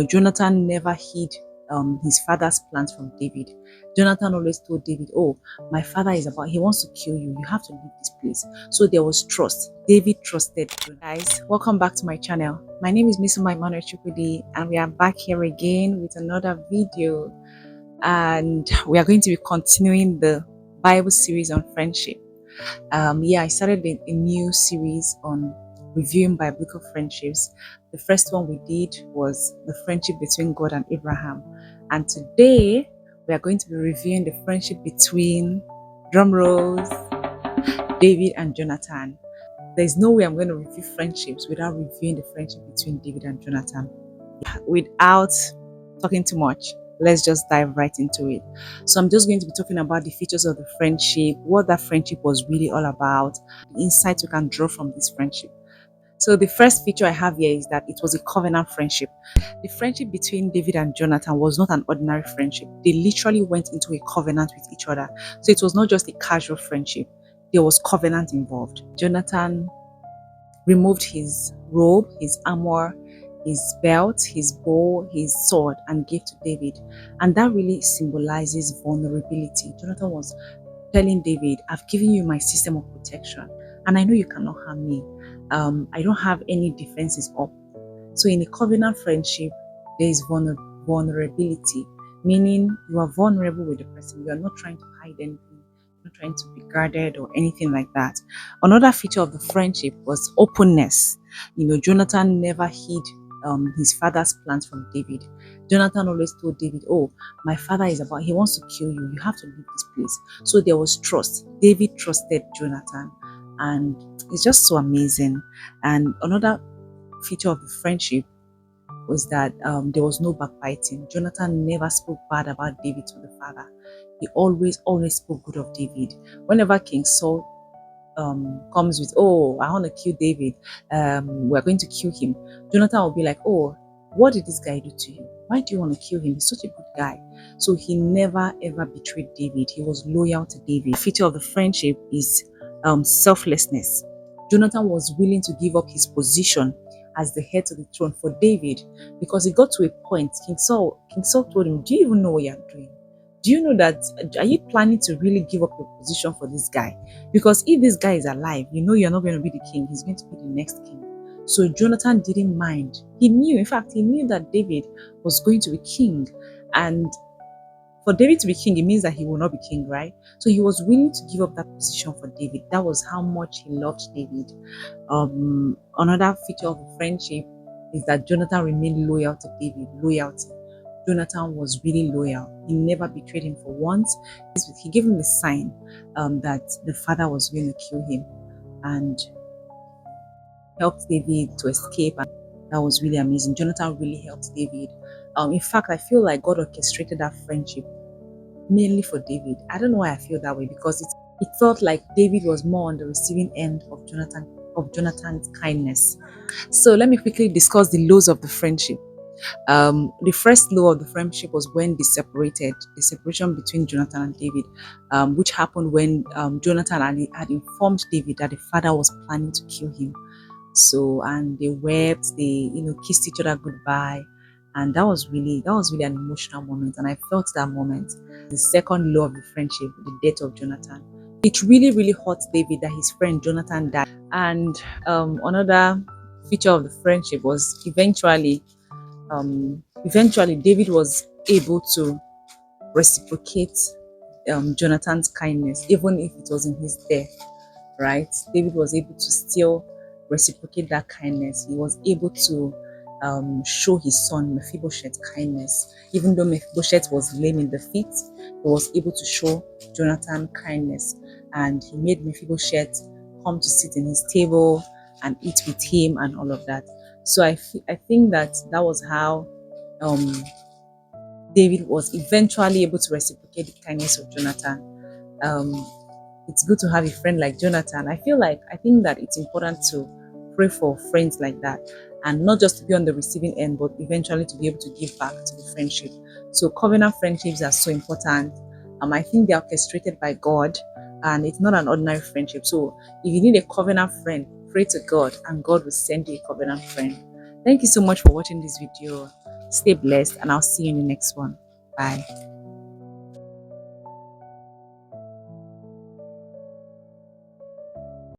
Jonathan never hid his father's plans from David. Jonathan always told David, "Oh, my father is about, he wants to kill you. You have to leave this place." So there was trust. David trusted Jonathan. Guys, welcome back to my channel. My name is Misuma Emmanuel Chukwudi, and we are back here again with another video. And we are going to be continuing the Bible series on friendship. I started a new series on reviewing biblical friendships. The first one we did was the friendship between God and Abraham. And today we are going to be reviewing the friendship between, drum rolls, David and Jonathan. There's no way I'm going to review friendships without reviewing the friendship between David and Jonathan. Without talking too much, let's just dive right into it. So I'm just going to be talking about the features of the friendship, what that friendship was really all about, the insights we can draw from this friendship. So the first feature I have here is that it was a covenant friendship. The friendship between David and Jonathan was not an ordinary friendship. They literally went into a covenant with each other. So it was not just a casual friendship. There was covenant involved. Jonathan removed his robe, his armor, his belt, his bow, his sword, and gave to David. And that really symbolizes vulnerability. Jonathan was telling David, "I've given you my system of protection, and I know you cannot harm me. I don't have any defenses up." So in a covenant friendship, there is vulnerability, meaning you are vulnerable with the person. You are not trying to hide anything, not trying to be guarded or anything like that. Another feature of the friendship was openness. Jonathan never hid his father's plans from David. Jonathan always told David, "Oh, my father is about, he wants to kill you. You have to leave this place." So there was trust. David trusted Jonathan, and it's just so amazing. And another feature of the friendship was that there was no backbiting. Jonathan never spoke bad about David to the father. He always spoke good of David. Whenever King Saul comes with, "Oh, I want to kill David, we're going to kill him," Jonathan will be like, "Oh, what did this guy do to you? Why do you want to kill him? He's such a good guy." So he never ever betrayed David. He was loyal to David. The feature of the friendship is selflessness. Jonathan was willing to give up his position as the heir to the throne for David, because it got to a point, King Saul told him, "Do you even know what you're doing? Do you know that, are you planning to really give up your position for this guy? Because if this guy is alive, you're not going to be the king, he's going to be the next king." So Jonathan didn't mind. He knew that David was going to be king. And for David to be king, it means that he will not be king, right? So he was willing to give up that position for David. That was how much he loved David. Another feature of the friendship is that Jonathan remained loyal to David. Loyalty. Jonathan was really loyal. He never betrayed him for once. He gave him a sign that the father was going to kill him, and helped David to escape. And that was really amazing. Jonathan really helped David. In fact, I feel like God orchestrated that friendship mainly for David. I don't know why I feel that way, because it felt like David was more on the receiving end of Jonathan's kindness. So let me quickly discuss the lows of the friendship. The first law of the friendship was when they separated, the separation between Jonathan and David, which happened when Jonathan had informed David that the father was planning to kill him. So, and they wept, they kissed each other goodbye, and that was really an emotional moment, and I felt that moment. The second law of the friendship, the death of Jonathan. It really hurt David that his friend Jonathan died. And another feature of the friendship was eventually David was able to reciprocate Jonathan's kindness, even if it was in his death, right? David was able to still reciprocate that kindness. He was able to show his son Mephibosheth kindness. Even though Mephibosheth was lame in the feet, he was able to show Jonathan kindness, and he made Mephibosheth come to sit in his table and eat with him and all of that. So I think that was how David was eventually able to reciprocate the kindness of Jonathan. It's good to have a friend like Jonathan. I think that it's important to pray for friends like that, and not just to be on the receiving end, but eventually to be able to give back to the friendship. So covenant friendships are so important. I think they're orchestrated by God, and it's not an ordinary friendship. So if you need a covenant friend, pray to God, and God will send you a covenant friend. Thank you so much for watching this video. Stay blessed, and I'll see you in the next one. Bye.